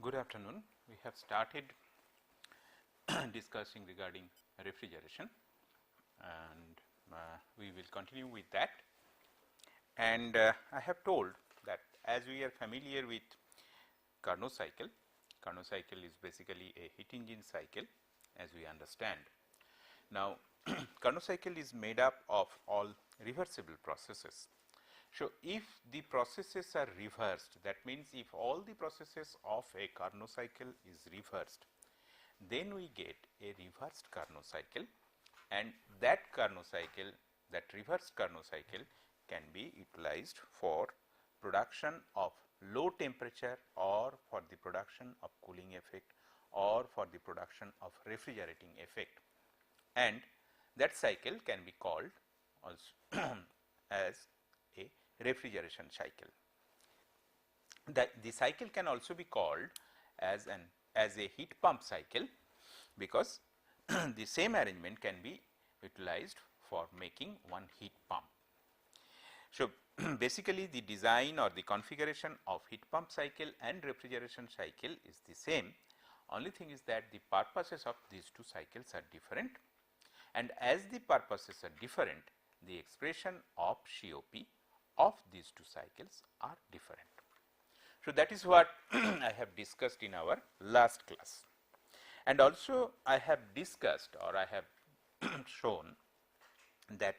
Good afternoon. We have started discussing regarding refrigeration, and we will continue with that. And I have told that as we are familiar with Carnot cycle is basically a heat engine cycle as we understand. Now, Carnot cycle is made up of all reversible processes. So, if the processes are reversed, that means if all the processes of a Carnot cycle is reversed, then we get a reversed Carnot cycle, and that Carnot cycle, that reversed Carnot cycle can be utilized for production of low temperature or for the production of cooling effect or for the production of refrigerating effect, and that cycle can be called also as a refrigeration cycle. The cycle can also be called as a heat pump cycle, because the same arrangement can be utilized for making one heat pump. So, basically the design or the configuration of heat pump cycle and refrigeration cycle is the same, only thing is that the purposes of these two cycles are different, and as the purposes are different, the expression of COP of these two cycles are different. So, that is what I have discussed in our last class, and also I have discussed or I have shown that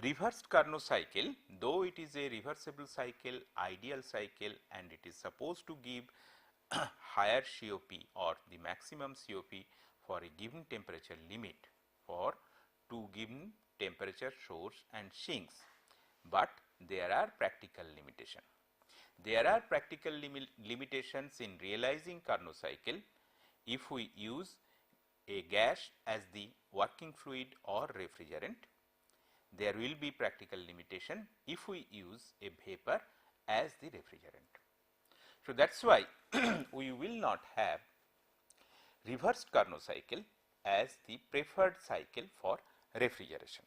reversed Carnot cycle, though it is a reversible cycle, ideal cycle, and it is supposed to give higher COP or the maximum COP for a given temperature limit for two given temperature source and sinks, but there are practical limitations. There are practical limitations in realizing Carnot cycle if we use a gas as the working fluid or refrigerant. There will be practical limitation if we use a vapor as the refrigerant. So, that is why we will not have reversed Carnot cycle as the preferred cycle for refrigeration.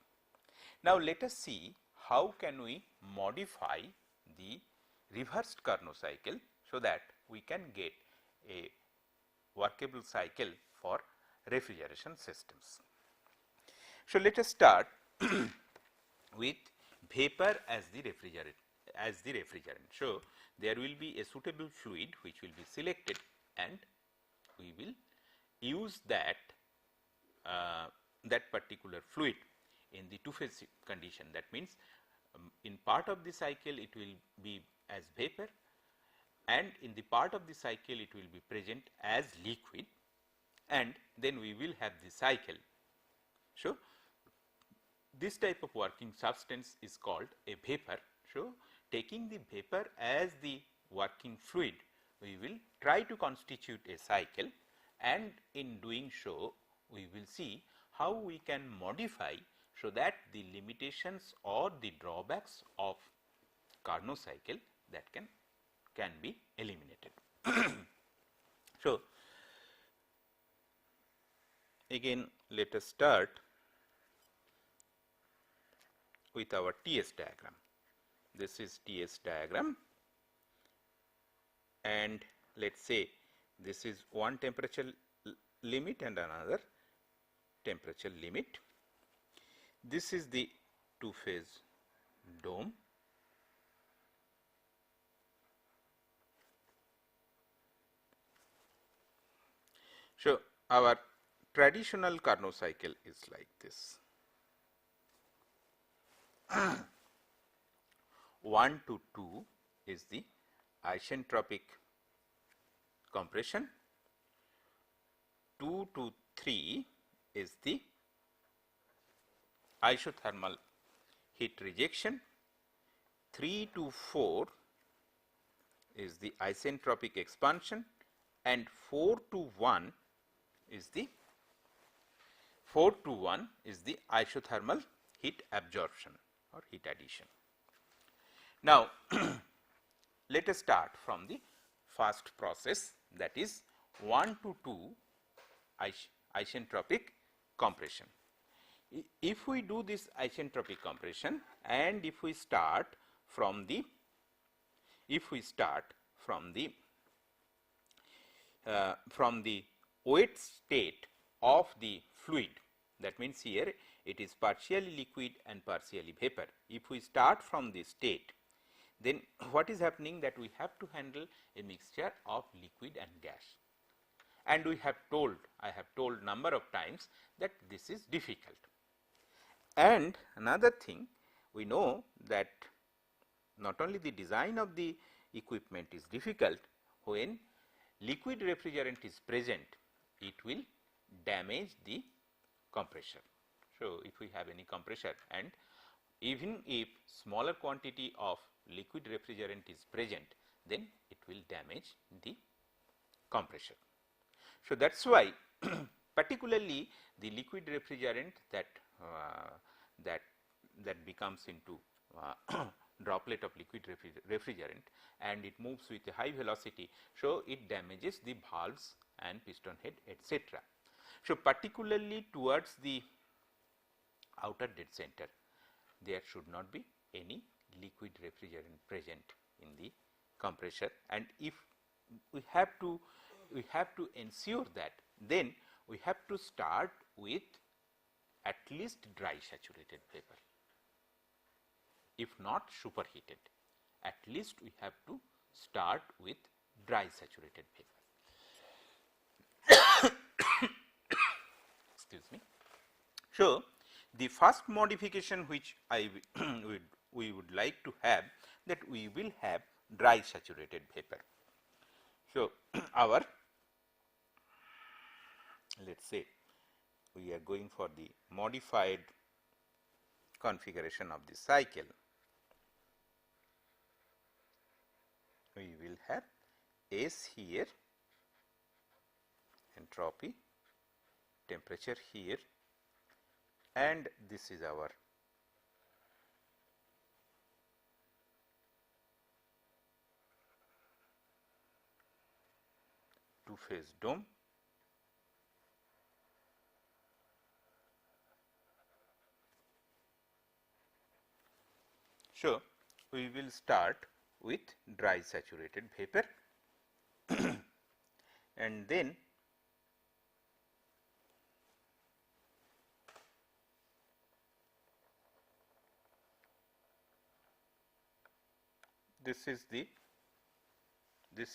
Now, let us see how can we modify the reversed Carnot cycle so that we can get a workable cycle for refrigeration systems. So, let us start with vapor as the refrigerant. So, there will be a suitable fluid which will be selected, and we will use that particular fluid in the two phase condition. That means, in part of the cycle it will be as vapor, and in the part of the cycle it will be present as liquid, and then we will have the cycle. So, this type of working substance is called a vapor. So, taking the vapor as the working fluid, we will try to constitute a cycle, and in doing so we will see how we can modify so that the limitations or the drawbacks of Carnot cycle that can be eliminated. So, again let us start with our TS diagram. This is TS diagram, and let us say this is one temperature limit and another temperature limit. This is the two phase dome. So, our traditional Carnot cycle is like this. 1 to 2 is the isentropic compression, 2 to 3 is the isothermal heat rejection, 3 to 4 is the isentropic expansion, and 4 to 1 is the isothermal heat absorption or heat addition. Now, let us start from the first process, that is 1 to 2 isentropic compression. If we do this isentropic compression, and if we start from the from the wet state of the fluid. That means here it is partially liquid and partially vapor. If we start from this state, then what is happening, that we have to handle a mixture of liquid and gas. And we have told, I have told number of times that this is difficult. And another thing, we know that not only the design of the equipment is difficult, when liquid refrigerant is present, it will damage the compressor. So, if we have any compressor, and even if smaller quantity of liquid refrigerant is present, then it will damage the compressor. So, that is why particularly the liquid refrigerant that becomes into droplet of liquid refrigerant and it moves with a high velocity. So, it damages the valves and piston head, etc. So, particularly towards the outer dead center, there should not be any liquid refrigerant present in the compressor, and if we have to ensure that, then we have to start with at least dry saturated vapor, if not superheated. At least we have to start with dry saturated vapor. Excuse me. So, the first modification which we would like to have, that we will have dry saturated vapor. So, our, let us say we are going for the modified configuration of the cycle. We will have S here, entropy, temperature here, and this is our two-phase dome. So, we will start with dry saturated vapor and then this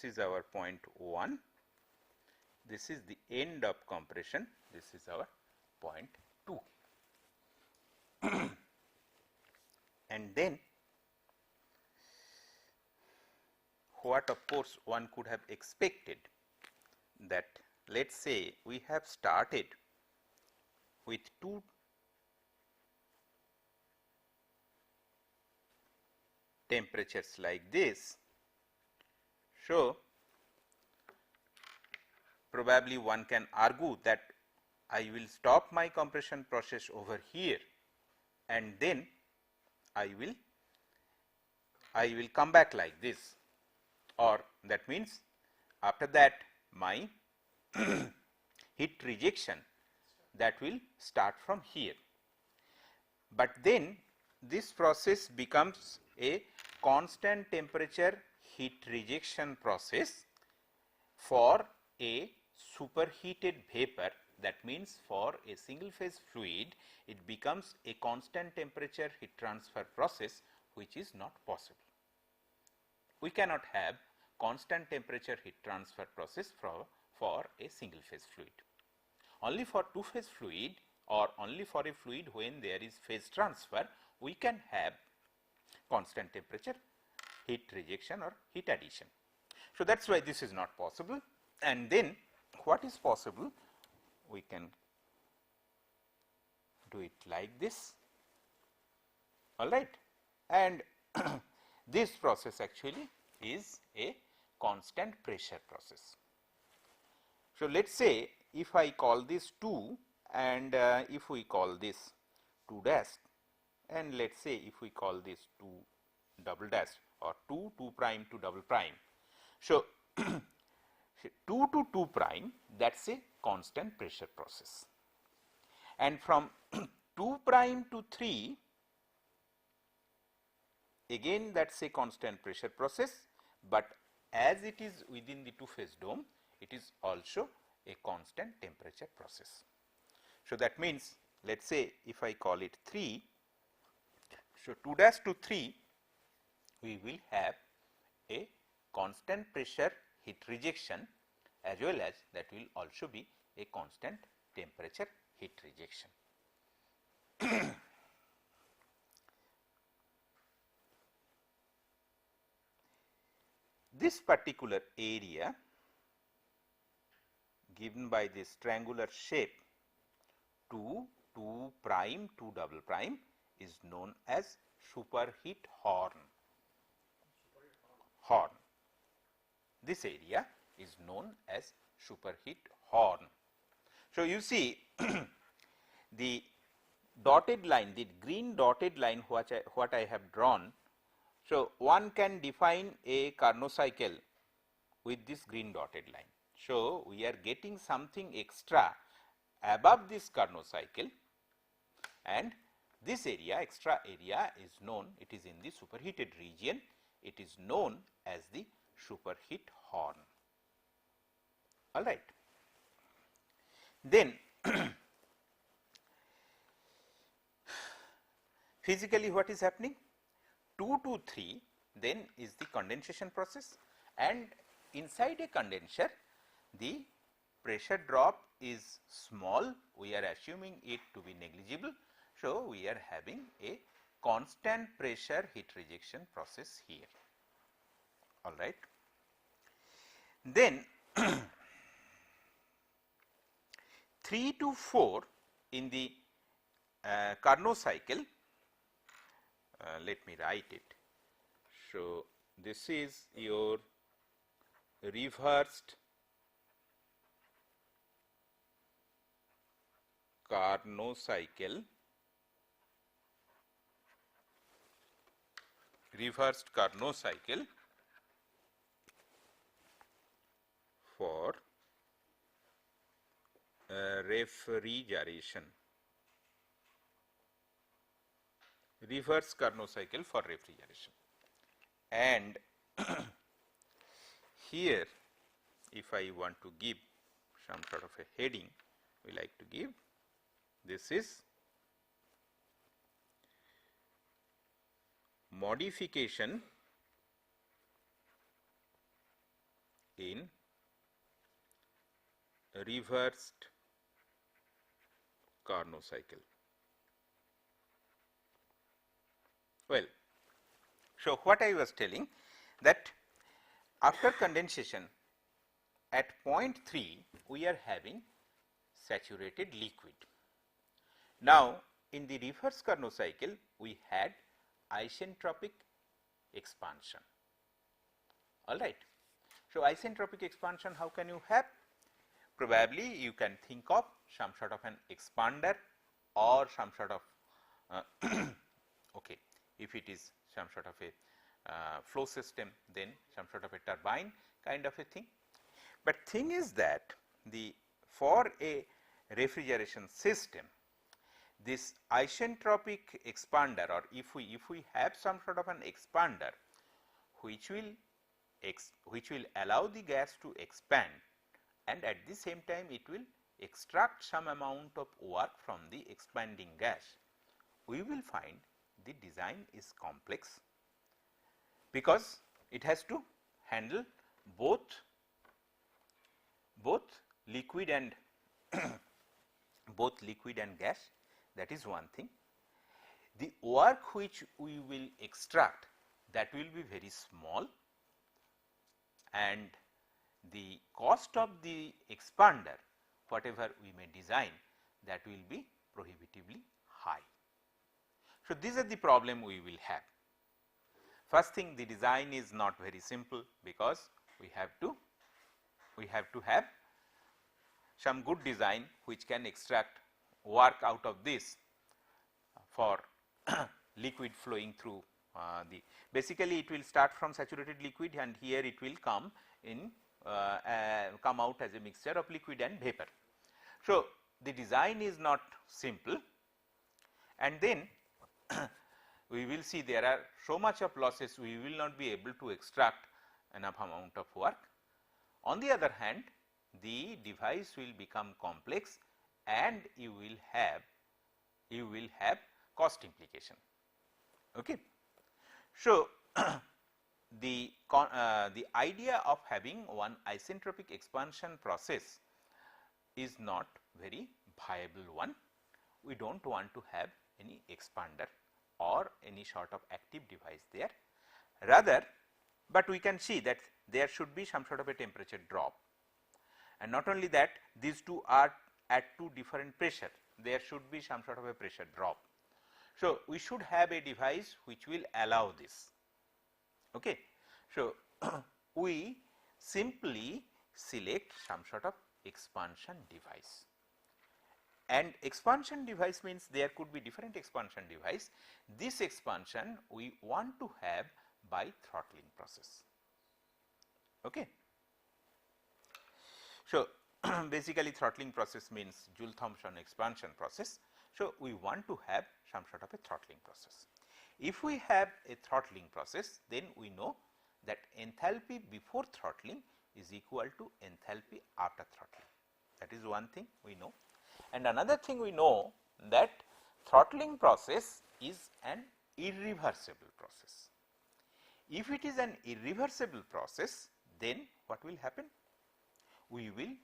is our point 1, this is the end of compression, this is our point 2. And then what of course one could have expected, that let us say we have started with 2 temperatures like this. So, probably one can argue that I will stop my compression process over here and then I will come back like this, or that means after that my heat rejection that will start from here. But then this process becomes a constant temperature heat rejection process for a superheated vapor. That means for a single phase fluid it becomes a constant temperature heat transfer process, which is not possible. We cannot have constant temperature heat transfer process for a single phase fluid. Only for two phase fluid, or only for a fluid when there is phase transfer, we can have constant temperature heat rejection or heat addition. So, that is why this is not possible, and then what is possible, we can do it like this, all right, and this process actually is a constant pressure process. So, let us say if I call this 2 and if we call this 2 dash, and let us say if we call this 2 double dash, or 2 prime to double prime. So, 2 to 2 prime, that is a constant pressure process, and from 2 prime to 3 again that is a constant pressure process, but as it is within the two phase dome, it is also a constant temperature process. So, that means let us say if I call it 3, so 2 dash to 3 we will have a constant pressure heat rejection as well as that will also be a constant temperature heat rejection. This particular area given by this triangular shape 2, 2 prime, 2 double prime is known as superheat horn. This area is known as superheat horn. So, you see the dotted line, the green dotted line what I have drawn. So, one can define a Carnot cycle with this green dotted line. So, we are getting something extra above this Carnot cycle, and this area, extra area is known, it is in the superheated region, it is known as the superheat horn. All right. Then physically what is happening? 2 to 3 then is the condensation process, and inside a condenser the pressure drop is small, we are assuming it to be negligible. So, we are having a constant pressure heat rejection process here. All right. Then 3 to 4 in the Carnot cycle, let me write it. So, this is your reversed Carnot cycle, for refrigeration, reverse Carnot cycle for refrigeration. And here if I want to give some sort of a heading, we like to give, this is modification in reversed Carnot cycle. Well, so what I was telling, that after condensation at point 3 we are having saturated liquid. Now, in the reverse Carnot cycle we had isentropic expansion. All right. So, isentropic expansion how can you have? Probably you can think of some sort of an expander or some sort of okay, if it is some sort of a flow system, then some sort of a turbine kind of a thing. But thing is that for a refrigeration system, this isentropic expander, or if we have some sort of an expander which will allow the gas to expand, and at the same time it will extract some amount of work from the expanding gas, we will find the design is complex, because it has to handle both liquid and gas. That is one thing. The work which we will extract, that will be very small, and the cost of the expander, whatever we may design, that will be prohibitively high. So, these are the problem we will have. First thing, the design is not very simple, because we have to have some good design which can extract work out of this for liquid flowing through basically it will start from saturated liquid, and here it will come in come out as a mixture of liquid and vapor. So, the design is not simple, and then we will see there are so much of losses, we will not be able to extract enough amount of work. On the other hand, the device will become complex and you will have cost implication. Okay. So, the idea of having one isentropic expansion process is not very viable one. We do not want to have any expander or any sort of active device there. Rather, but we can see that there should be some sort of a temperature drop, and not only that, these two are at two different pressure, there should be some sort of a pressure drop. So, we should have a device which will allow this. Okay. So, we simply select some sort of expansion device, and expansion device means there could be different expansion device. This expansion we want to have by throttling process. Okay. So, basically throttling process means Joule-Thomson expansion process. So, we want to have some sort of a throttling process. If we have a throttling process, then we know that enthalpy before throttling is equal to enthalpy after throttling. That is one thing we know. And another thing we know that throttling process is an irreversible process. If it is an irreversible process, then what will happen? We will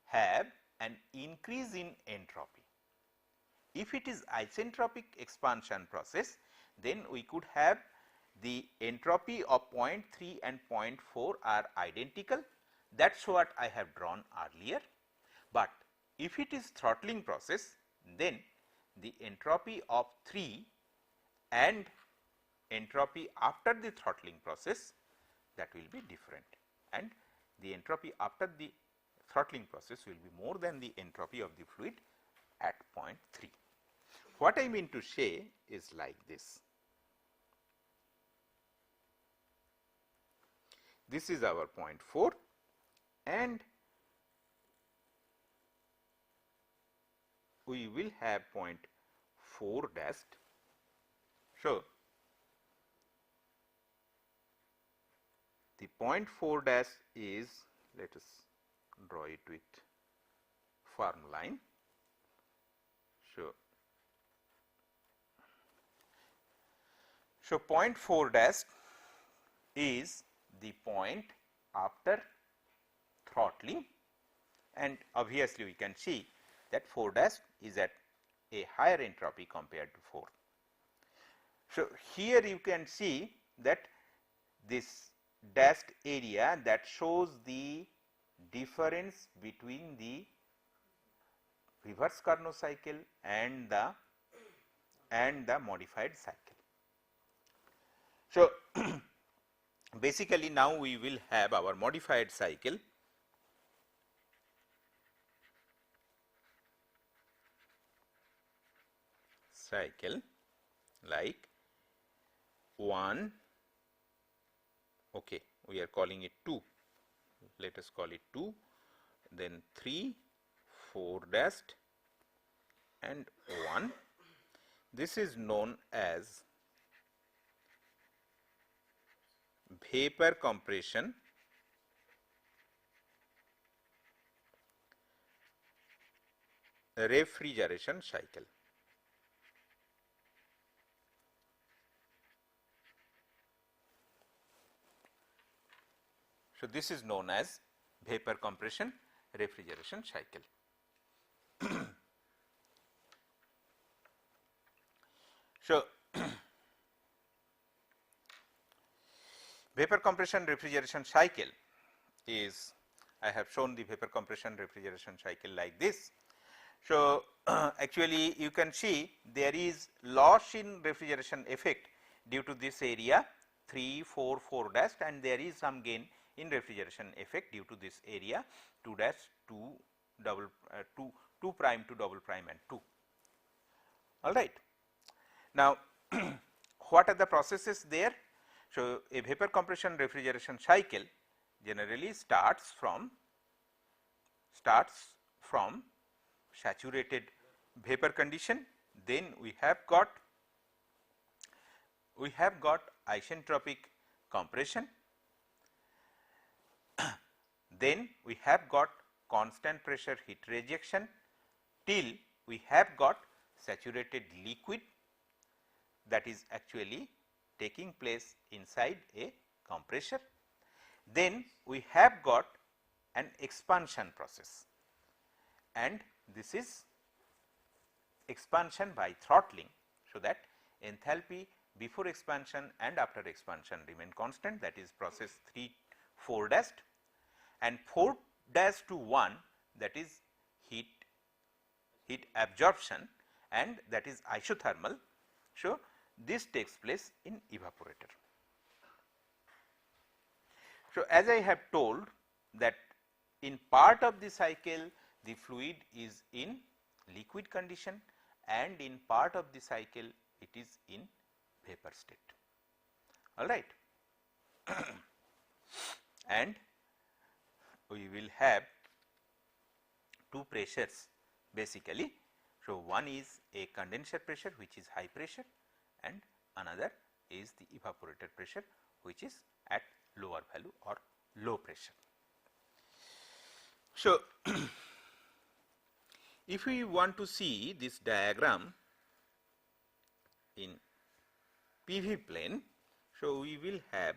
have an increase in entropy. If it is isentropic expansion process, then we could have the entropy of 0.3 and 0.4 are identical. That is what I have drawn earlier. But if it is throttling process, then the entropy of 3 and entropy after the throttling process, that will be different, and the entropy after the throttling process will be more than the entropy of the fluid at 0.3. What I mean to say is like this. This is our 0.4 and we will have 0.4 dashed. So, the 0.4 dash is, let us draw it with firm line. So 0.4 dash is the point after throttling, and obviously we can see that 4 dash is at a higher entropy compared to 4. So, here you can see that this dashed area that shows the difference between the reverse Carnot cycle and the modified cycle. So, basically now we will have our modified cycle like 1, okay, we are calling it 2, let us call it 2, then 3, 4 dashed and 1. This is known as vapor compression refrigeration cycle. So, this is known as vapor compression refrigeration cycle. So, vapor compression refrigeration cycle is, I have shown the vapor compression refrigeration cycle like this. So, actually you can see there is loss in refrigeration effect due to this area 3, 4, 4 dash, and there is some gain in refrigeration effect due to this area 2 dash 2 double 2 prime to double prime and 2. All right. Now, what are the processes there? So, a vapor compression refrigeration cycle generally starts from saturated vapor condition, then we have got isentropic compression, then we have got constant pressure heat rejection till we have got saturated liquid that is actually taking place inside a compressor. Then we have got an expansion process, and this is expansion by throttling. So, that enthalpy before expansion and after expansion remain constant, that is process 4 dash, and 4 dash to 1 that is heat absorption, and that is isothermal. So, this takes place in evaporator. So, as I have told that in part of the cycle the fluid is in liquid condition, and in part of the cycle it is in vapor state. All right. And we will have two pressures basically. So, one is a condenser pressure which is high pressure, and another is the evaporator pressure which is at lower value or low pressure. So, if we want to see this diagram in PV plane, so we will have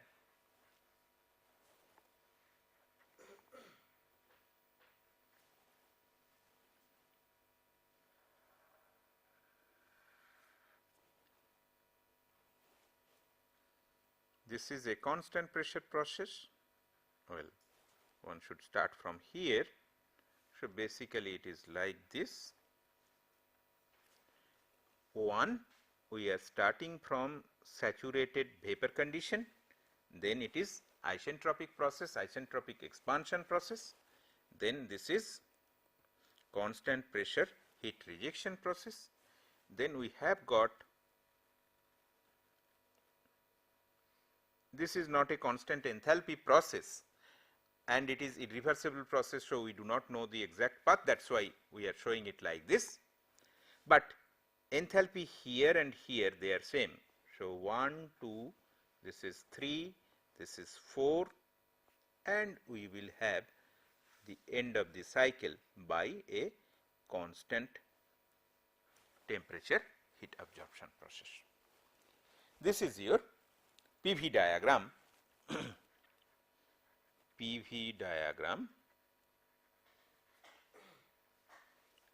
this is a constant pressure process. Well, one should start from here. So, basically it is like this. One, we are starting from saturated vapor condition, then it is isentropic process, isentropic expansion process, then this is constant pressure heat rejection process, then we have got, this is not a constant enthalpy process and it is irreversible process. So, we do not know the exact path, that is why we are showing it like this, but enthalpy here and here they are same. So, 1, 2, this is 3, this is 4, and we will have the end of the cycle by a constant temperature heat absorption process. This is your PV diagram, PV diagram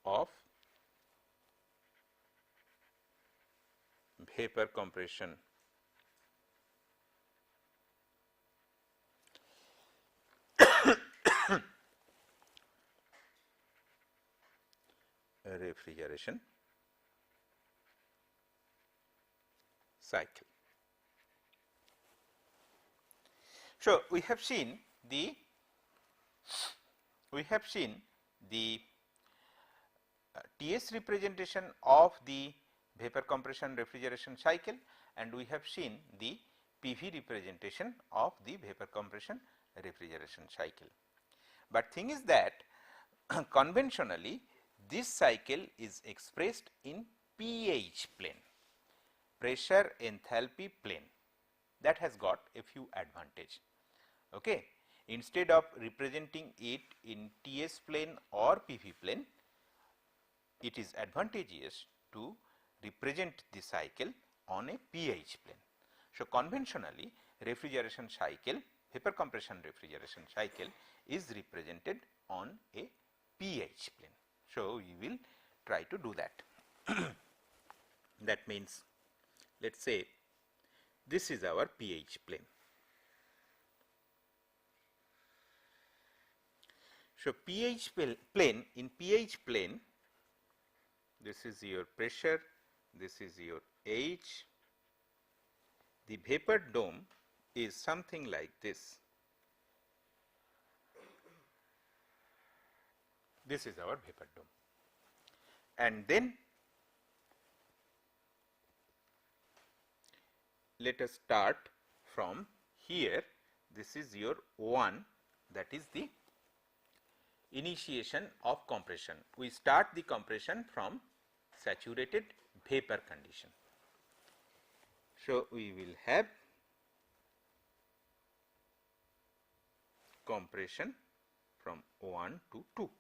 of vapor compression refrigeration cycle. So, we have seen the TS representation of the vapor compression refrigeration cycle, and we have seen the PV representation of the vapor compression refrigeration cycle. But thing is that conventionally this cycle is expressed in pH plane, pressure enthalpy plane. That has got a few advantage. Okay. Instead of representing it in TS plane or PV plane, it is advantageous to represent the cycle on a pH plane. So, conventionally refrigeration cycle, vapor compression refrigeration cycle is represented on a pH plane. So, we will try to do that. That means, let us say this is our pH plane. So, pH plane, in pH plane, this is your pressure, this is your H. The vapor dome is something like this. This is our vapor dome, and then let us start from here. This is your 1, that is the initiation of compression. We start the compression from saturated vapor condition. So, we will have compression from 1 to 2.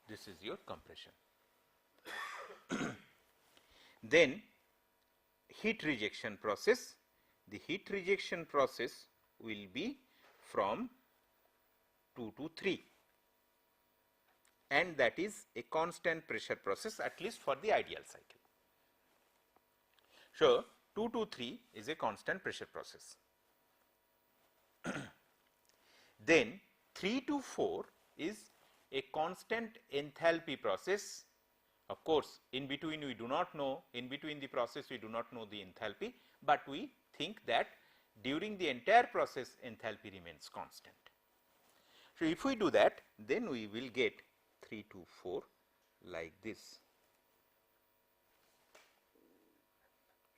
This is your compression. Then heat rejection process. The heat rejection process will be from 2 to 3, and that is a constant pressure process, at least for the ideal cycle. So, 2 to 3 is a constant pressure process. Then 3 to 4 is a constant enthalpy process. Of course, in between we do not know, in between the process we do not know the enthalpy, but we think that during the entire process enthalpy remains constant. So, if we do that, then we will get 3 to 4 like this.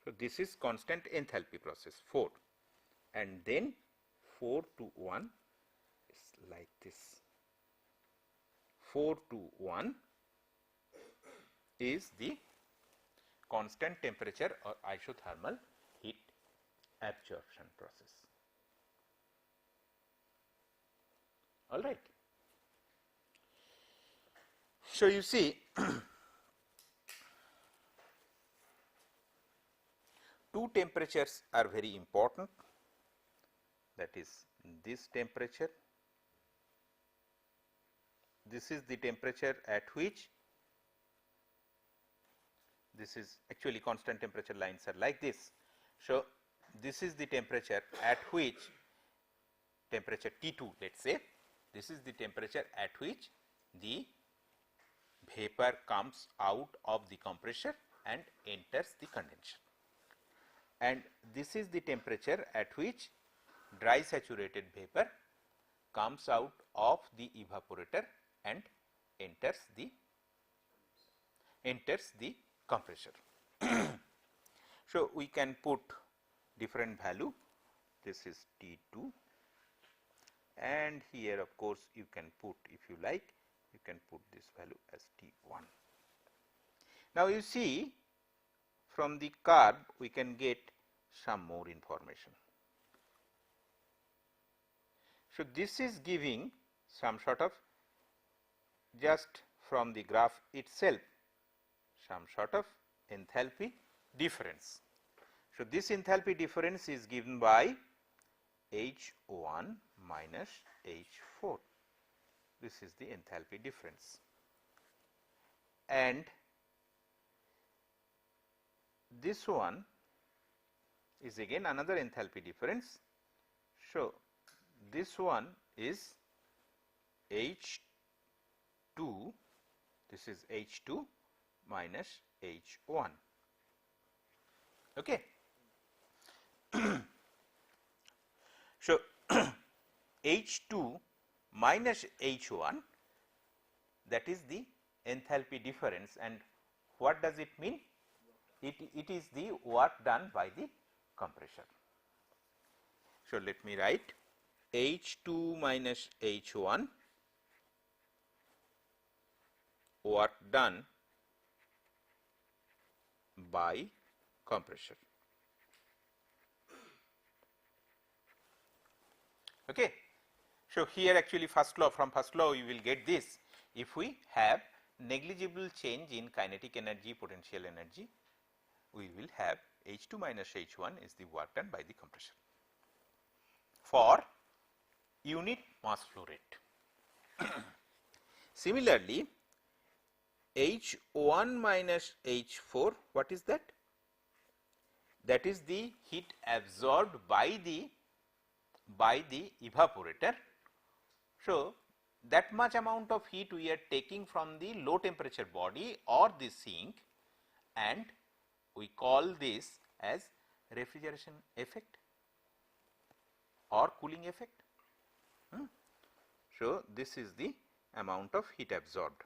So, this is constant enthalpy process 4, and then 4 to 1 is like this. 4 to 1 is the constant temperature or isothermal heat absorption process. All right. So, you see two temperatures are very important, that is this temperature. This is the temperature at which, this is actually constant temperature lines are like this. So, this is the temperature at which, temperature T2 let us say, this is the temperature at which the vapor comes out of the compressor and enters the condenser, and this is the temperature at which dry saturated vapor comes out of the evaporator and enters the compressor. So, we can put different value. This is T2, and here of course you can put, if you like, you can put this value as T1. Now, you see from the curve we can get some more information. So, this is giving some sort of, just from the graph itself, some sort of enthalpy difference. So, this enthalpy difference is given by H1 minus H4. This is the enthalpy difference, and this one is again another enthalpy difference. So, this one is H2, this is H2 minus H1. Okay. So, H2 minus H1, that is the enthalpy difference, and what does it mean? It is the work done by the compressor. So, let me write H2 minus H1, work done by compressor. Okay. So, here actually first law, from first law you will get this: if we have negligible change in kinetic energy, potential energy, we will have H2 minus H1 is the work done by the compressor for unit mass flow rate. Similarly, H1 minus H4, what is that? That is the heat absorbed by the evaporator. So, that much amount of heat we are taking from the low temperature body or the sink, and we call this as refrigeration effect or cooling effect. So, this is the amount of heat absorbed.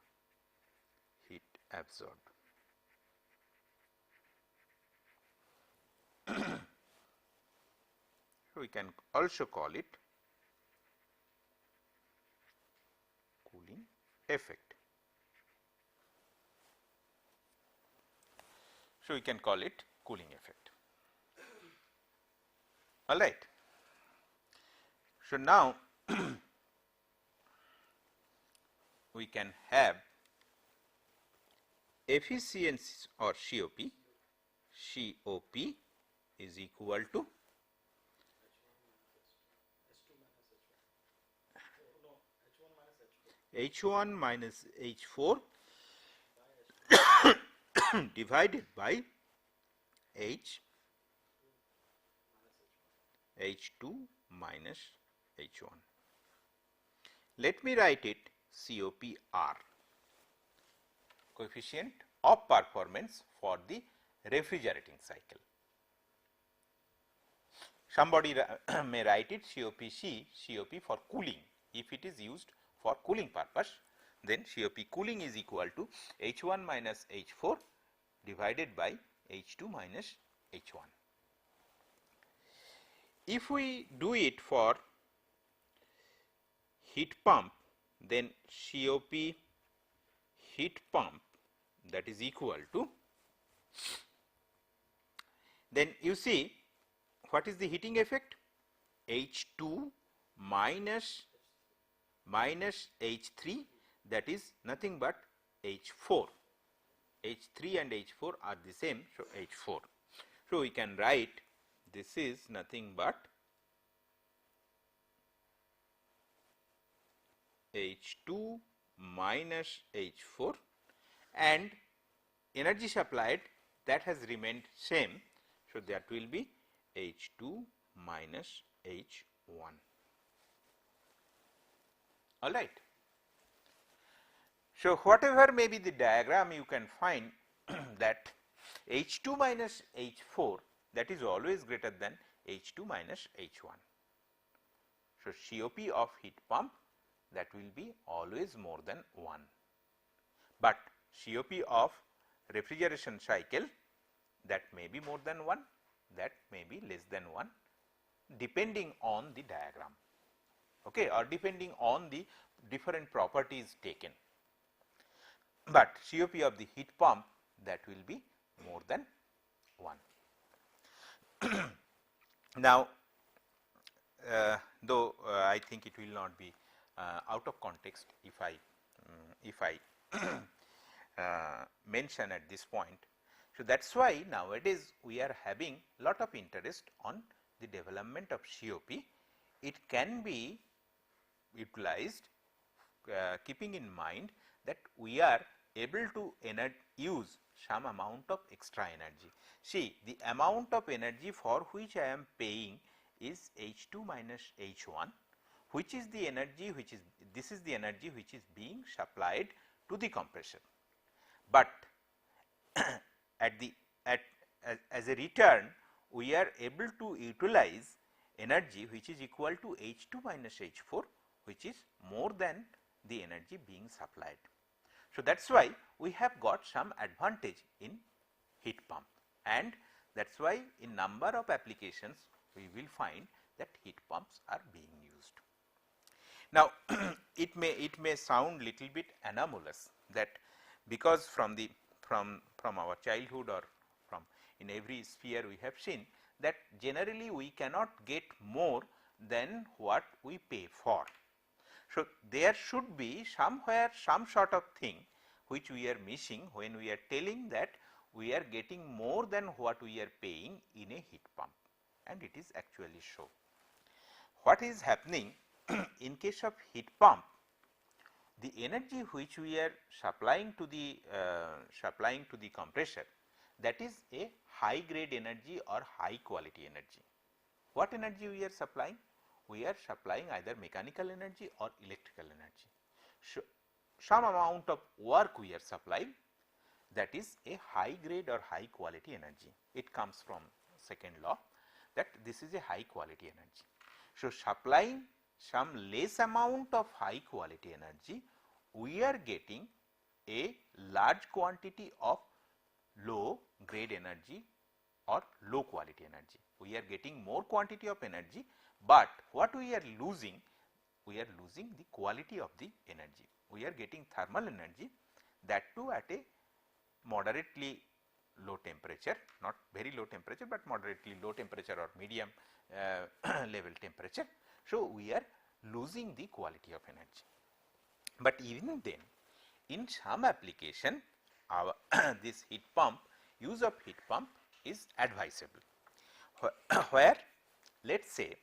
So, we can also call it cooling effect. So, we can call it cooling effect. All right. So, now we can have efficiency or COP is equal to H1 minus H4 divided by H2 minus H1. Let me write it COPR, coefficient of performance for the refrigerating cycle. Somebody may write it COPC, COP for cooling. If it is used for cooling purpose, then COP cooling is equal to H1 minus H4 divided by H2 minus H1. If we do it for heat pump, then COP heat pump, that is equal to, then you see what is the heating effect? H2 minus H3, that is nothing but H4. H3 and H4 are the same, so H4. So we can write this is nothing but H2 minus H4, and energy supplied, that has remained same. So that will be H2 minus H1. All right. So whatever may be the diagram, you can find that H2 minus H4, that is always greater than H2 minus H1. So COP of heat pump, that will be always more than 1, but COP of refrigeration cycle, that may be more than 1, that may be less than 1, depending on the diagram, okay, or depending on the different properties taken. But COP of the heat pump, that will be more than 1. Now, though I think it will not be out of context if I mention at this point. So that is why nowadays we are having lot of interest on the development of COP. It can be utilized keeping in mind that we are able to use some amount of extra energy. See, the amount of energy for which I am paying is H2 minus H1, which is the energy which is, this is the energy which is being supplied to the compressor. But as a return, we are able to utilize energy which is equal to H2 minus H4, which is more than the energy being supplied. So that is why we have got some advantage in heat pump, and that is why in number of applications we will find that heat pumps are being used. Now, it may sound little bit anomalous that because from our childhood or from in every sphere we have seen that generally we cannot get more than what we pay for. So there should be somewhere some sort of thing which we are missing when we are telling that we are getting more than what we are paying in a heat pump, and it is actually so. What is happening in case of heat pump, the energy which we are supplying to the compressor, that is a high grade energy or high quality energy. What energy we are supplying? We are supplying either mechanical energy or electrical energy. So some amount of work we are supplying, that is a high grade or high quality energy. It comes from second law that this is a high quality energy. So supplying some less amount of high quality energy, we are getting a large quantity of low grade energy or low quality energy. We are getting more quantity of energy, but what we are losing the quality of the energy. We are getting thermal energy, that too at a moderately low temperature, not very low temperature, but moderately low temperature or medium level temperature. So we are losing the quality of energy. But even then, in some application, our this heat pump, use of heat pump is advisable, where let us say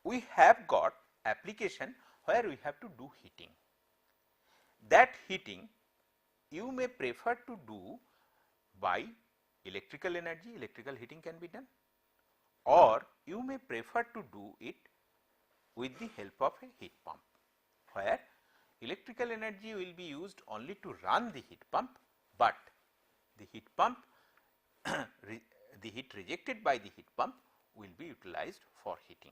we have got application where we have to do heating. That heating you may prefer to do by electrical energy, electrical heating can be done, or you may prefer to do it with the help of a heat pump, where electrical energy will be used only to run the heat pump, but the heat pump the heat rejected by the heat pump will be utilized for heating.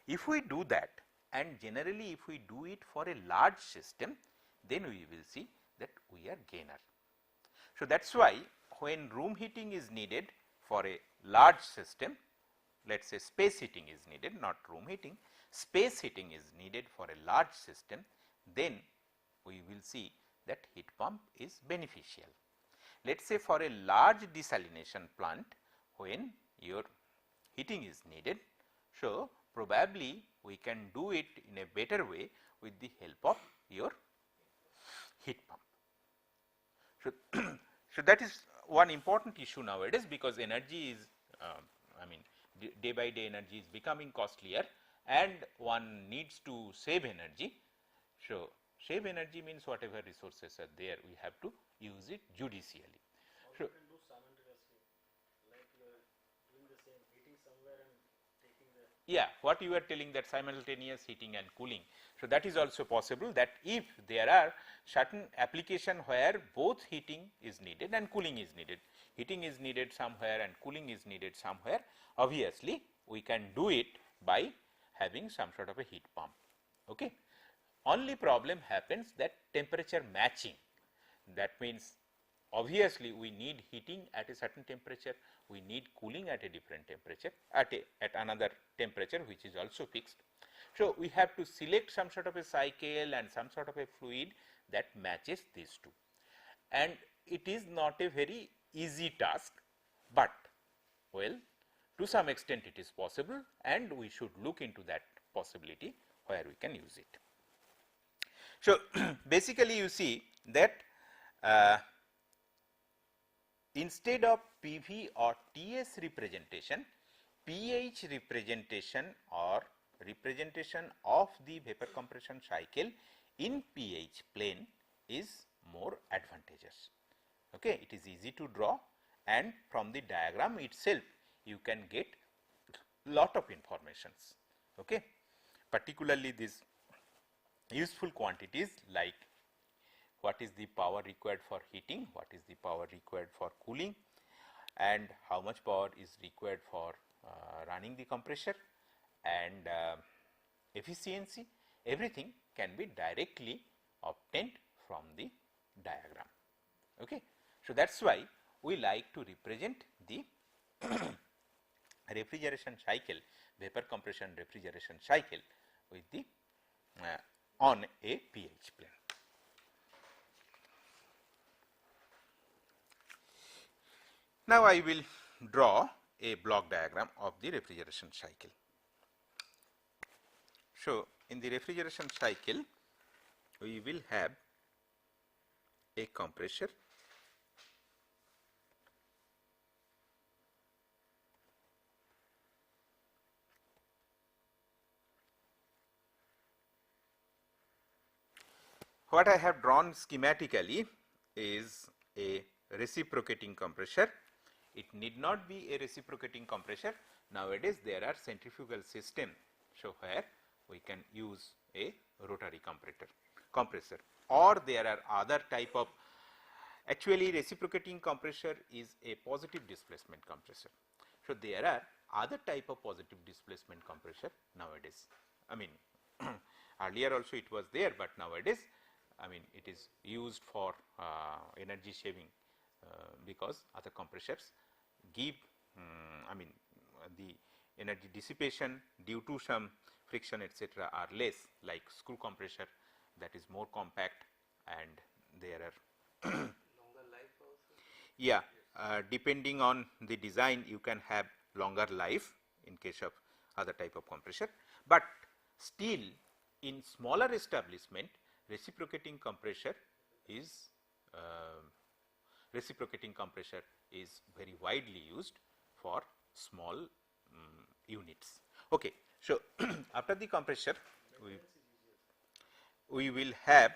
If we do that, and generally if we do it for a large system, then we will see that we are gainer. So, that is why when room heating is needed for a large system, let us say space heating is needed, not room heating, space heating is needed for a large system, then we will see that heat pump is beneficial. Let us say for a large desalination plant, when your heating is needed, so probably we can do it in a better way with the help of your heat pump. So, so that is one important issue nowadays, because energy is I mean day by day energy is becoming costlier and one needs to save energy. So, save energy means whatever resources are there, we have to use it judicially. So, you can do simultaneously, like you are doing the same heating somewhere and taking the. Yeah, what you are telling, that simultaneous heating and cooling. So, that is also possible, that if there are certain application where both heating is needed and cooling is needed, heating is needed somewhere and cooling is needed somewhere, obviously we can do it by having some sort of a heat pump. Okay. Only problem happens that temperature matching, that means obviously we need heating at a certain temperature, we need cooling at a different temperature, at another temperature which is also fixed. So, we have to select some sort of a cycle and some sort of a fluid that matches these two, and it is not a very easy task, but well, to some extent it is possible, and we should look into that possibility where we can use it. So, basically you see that instead of PV or TS representation, pH representation or representation of the vapor compression cycle in pH plane is more advantageous. Okay. It is easy to draw, and from the diagram itself you can get lot of informations. Okay. Particularly these useful quantities like what is the power required for heating, what is the power required for cooling, and how much power is required for running the compressor, and efficiency, everything can be directly obtained from the diagram. Okay. So, that is why we like to represent the refrigeration cycle, vapor compression refrigeration cycle with the on a pH plane. Now, I will draw a block diagram of the refrigeration cycle. So, in the refrigeration cycle, we will have a compressor, what I have drawn schematically is a reciprocating compressor. It need not be a reciprocating compressor. Nowadays, there are centrifugal system. So, where we can use a rotary compressor, or there are other type of, actually reciprocating compressor is a positive displacement compressor. So, there are other type of positive displacement compressor nowadays. I mean earlier also it was there, but nowadays I mean it is used for energy saving, because other compressors give I mean the energy dissipation due to some friction etc. are less, like screw compressor that is more compact, and there are Longer life also? Yeah, depending on the design you can have longer life in case of other type of compressor, but still in smaller establishment reciprocating compressor is very widely used for small units. Okay, so after the compressor, we will have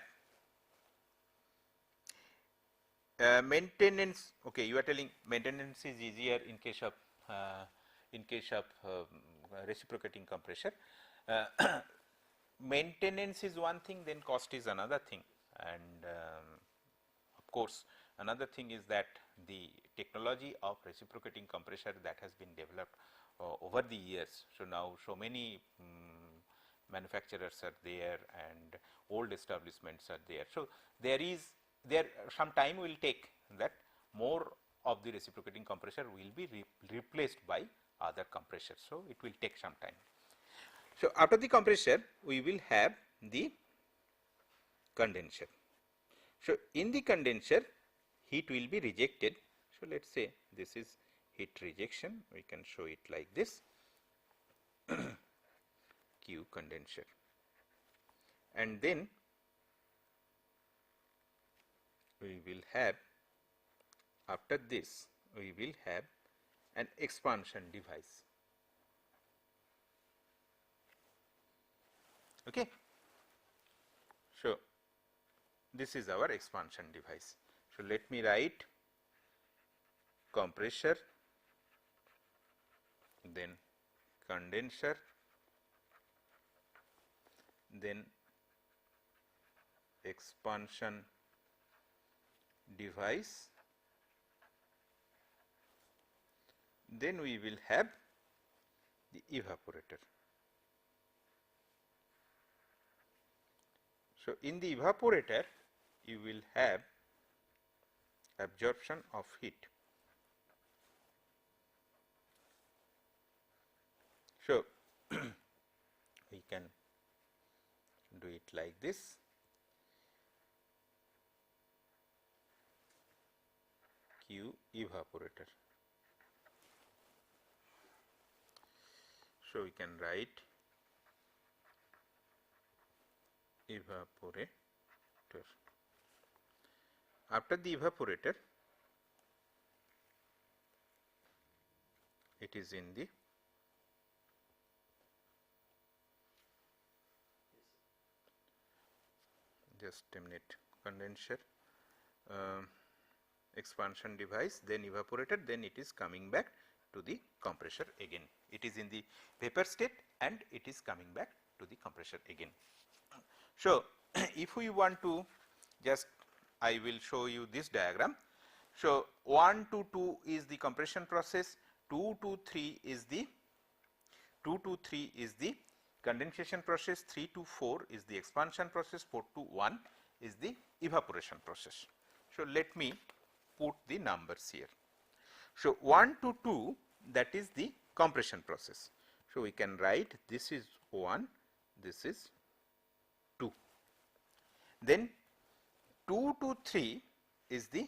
maintenance. Okay, you are telling maintenance is easier in case of reciprocating compressor. Maintenance is one thing, then cost is another thing, and of course another thing is that the technology of reciprocating compressor that has been developed over the years. So now so many manufacturers are there and old establishments are there. So there some time will take that more of the reciprocating compressor will be replaced by other compressors. So it will take some time. So after the compressor, we will have the condenser. So in the condenser, heat will be rejected. So let us say this is heat rejection. We can show it like this. Q condenser, and then we will have, after this we will have an expansion device. Okay. So this is our expansion device. So let me write compressor, then condenser, then expansion device, then we will have the evaporator. So in the evaporator, you will have absorption of heat. So we can do it like this. Q evaporator. So we can write evaporator. After the evaporator, it is in the just a minute, condenser, expansion device, then evaporator, then it is coming back to the compressor again. It is in the vapor state and it is coming back to the compressor again. So if we want to just, I will show you this diagram. So 1 to 2 is the compression process, 2 to 3 is the condensation process, 3 to 4 is the expansion process, 4 to 1 is the evaporation process. So let me put the numbers here. So 1 to 2, that is the compression process. So we can write this is 1, this is 2. Then 2 to 3 is the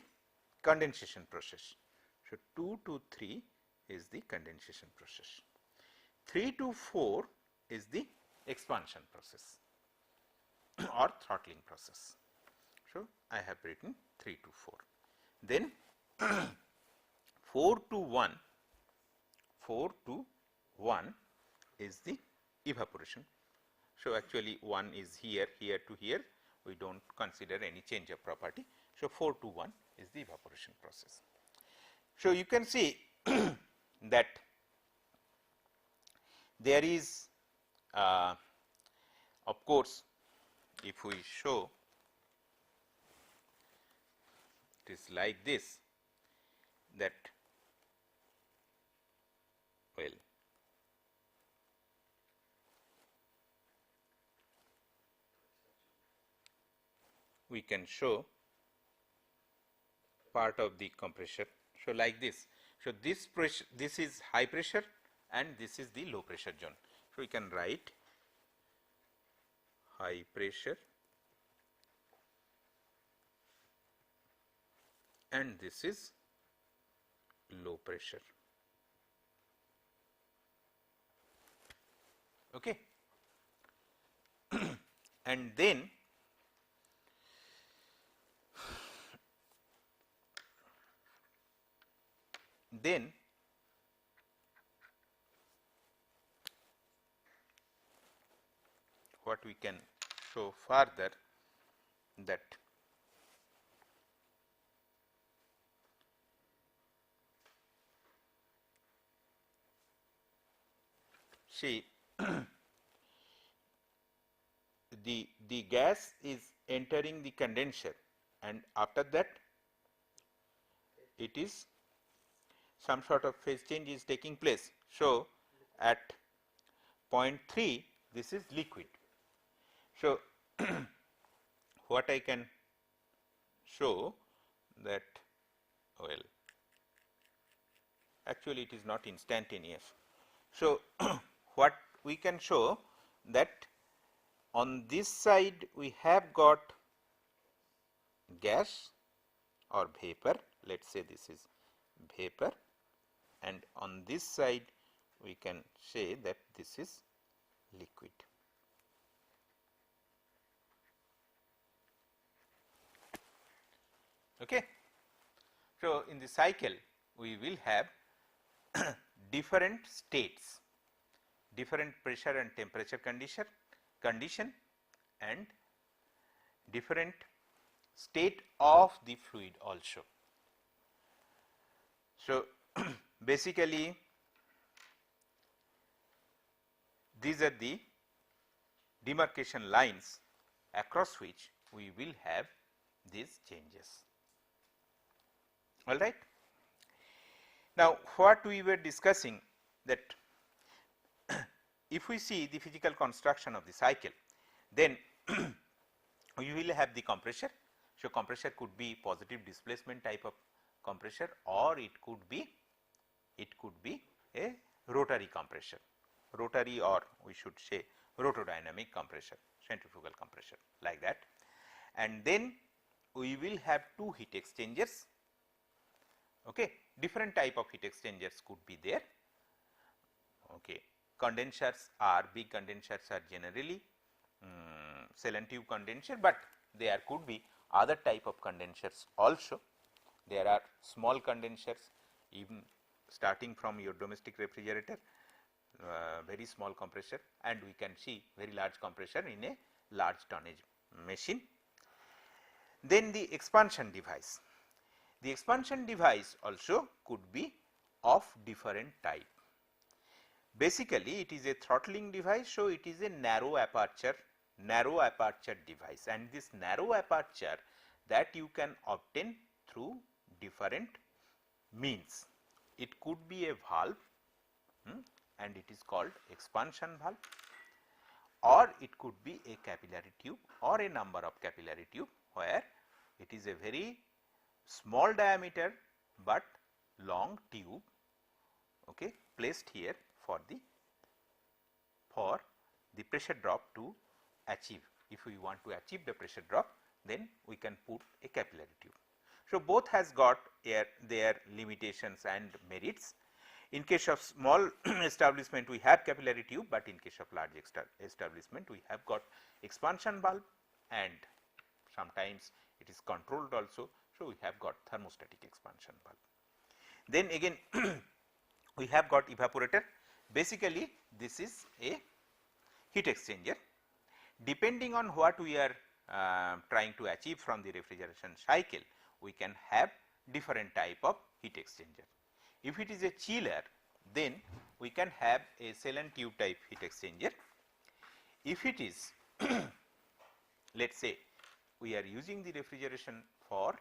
condensation process. So 2 to 3 is the condensation process. 3 to 4 is the expansion process or throttling process. So I have written 3 to 4. Then 4 to 1 is the evaporation. So actually 1 is here, here to here, we do not consider any change of property. So 4 to 1 is the evaporation process. So you can see that there is of course, if we show it is like this, that well we can show part of the compressor. So like this. So this pressure, this is high pressure and this is the low pressure zone. So we can write high pressure and this is low pressure. Okay. And then then what we can show further, that see the gas is entering the condenser, and after that it is some sort of phase change is taking place. So, at point 3 this is liquid. So, what I can show that, well, actually it is not instantaneous. So, what we can show that on this side we have got gas or vapor, let us say this is vapor, and on this side we can say that this is liquid. Okay. So, in the cycle we will have different states, different pressure and temperature condition and different state of the fluid also. So, basically these are the demarcation lines across which we will have these changes. All right. Now, what we were discussing, that if we see the physical construction of the cycle, then we will have the compressor. So, compressor could be positive displacement type of compressor, or it could be a rotary compressor, rotary, or we should say rotodynamic compressor, centrifugal compressor, like that. And then we will have two heat exchangers. Okay. Different type of heat exchangers could be there. Okay. Condensers are, big condensers are generally cell and tube condenser, but there could be other type of condensers also. There are small condensers, even starting from your domestic refrigerator, very small compressor, and we can see very large compressor in a large tonnage machine. Then the expansion device. The expansion device also could be of different type. Basically, it is a throttling device, so it is a narrow aperture device, and this narrow aperture that you can obtain through different means. It could be a valve, and it is called expansion valve, or it could be a capillary tube or a number of capillary tube, where it is a very small diameter but long tube, okay, placed here for the pressure drop to achieve. If we want to achieve the pressure drop, then we can put a capillary tube. So, both has got their limitations and merits. In case of small establishment we have capillary tube, but in case of large establishment we have got expansion valve, and sometimes it is controlled also. So, we have got thermostatic expansion valve. Then again we have got evaporator. Basically, this is a heat exchanger. Depending on what we are trying to achieve from the refrigeration cycle, we can have different type of heat exchanger. If it is a chiller, then we can have a cell and tube type heat exchanger. If it is let us say we are using the refrigeration for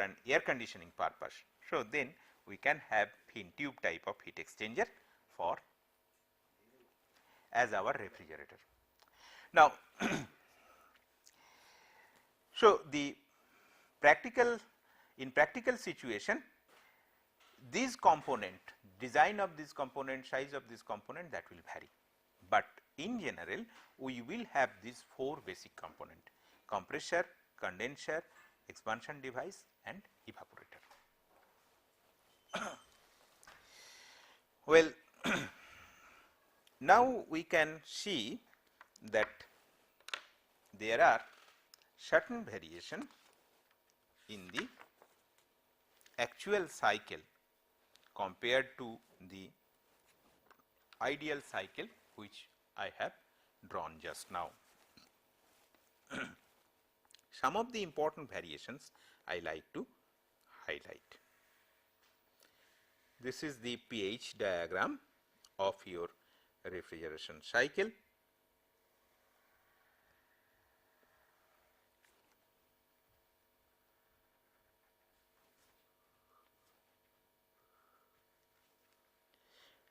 an air conditioning purpose, so then we can have thin tube type of heat exchanger for as our refrigerator. Now, so the in practical situation, these component, design of this component, size of this component, that will vary, but in general we will have these four basic component: compressor, condenser, expansion device and evaporator. Well, now we can see that there are certain variation in the actual cycle compared to the ideal cycle which I have drawn just now. Some of the important variations I like to highlight. This is the pH diagram of your refrigeration cycle.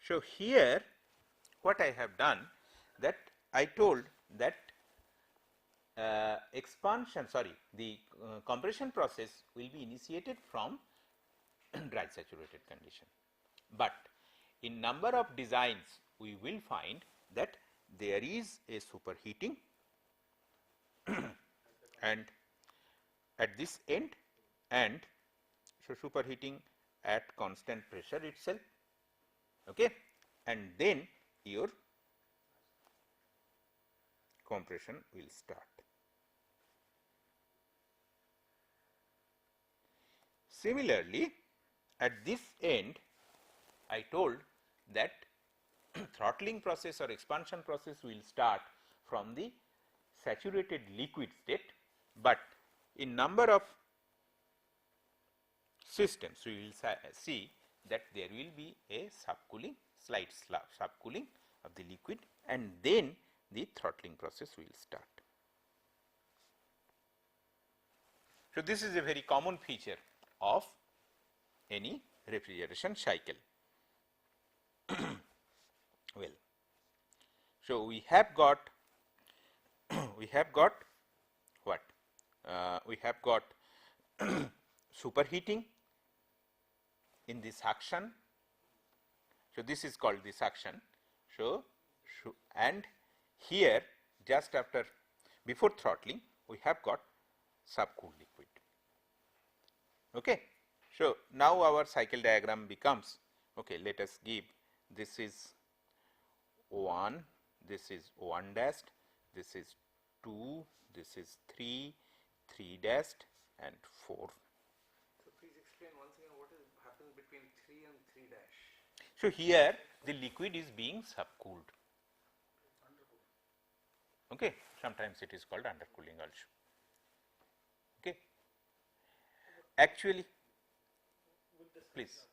So, here what I have done, that I told that the compression process will be initiated from dry saturated condition, but in number of designs we will find that there is a superheating and at this end, and so superheating at constant pressure itself, okay, and then your compression will start. Similarly, at this end I told that throttling process or expansion process will start from the saturated liquid state, but in number of systems we will see that there will be a subcooling, slight subcooling of the liquid, and then the throttling process will start. So, this is a very common feature of any refrigeration cycle. Well, so we have got what? We have got superheating in the suction. So, this is called the suction. So, and here just after, before throttling, we have got subcooled liquid. Okay. So, now our cycle diagram becomes, okay, let us give, this is 1, this is 1 dashed, this is 2, this is 3, 3 dashed and 4. So, please explain once again what happens between 3 and 3 dash. So, here the liquid is being subcooled. Okay. Sometimes it is called undercooling also. Okay. Actually, please.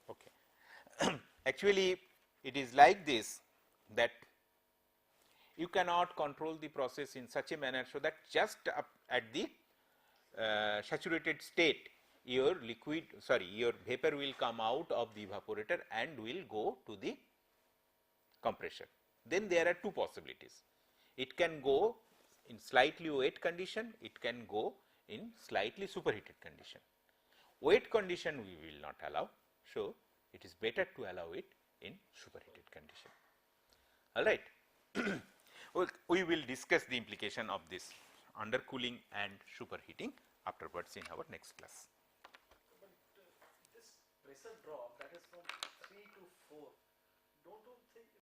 Okay. Actually, it is like this, that you cannot control the process in such a manner, so that just up at the saturated state your your vapor will come out of the evaporator and will go to the compressor. Then there are two possibilities. It can go in slightly wet condition, it can go in slightly superheated condition. Wet condition we will not allow. So, it is better to allow it in superheated condition. All right. Well, we will discuss the implication of this undercooling and superheating afterwards in our next class. But this pressure drop, that is from 3 to 4.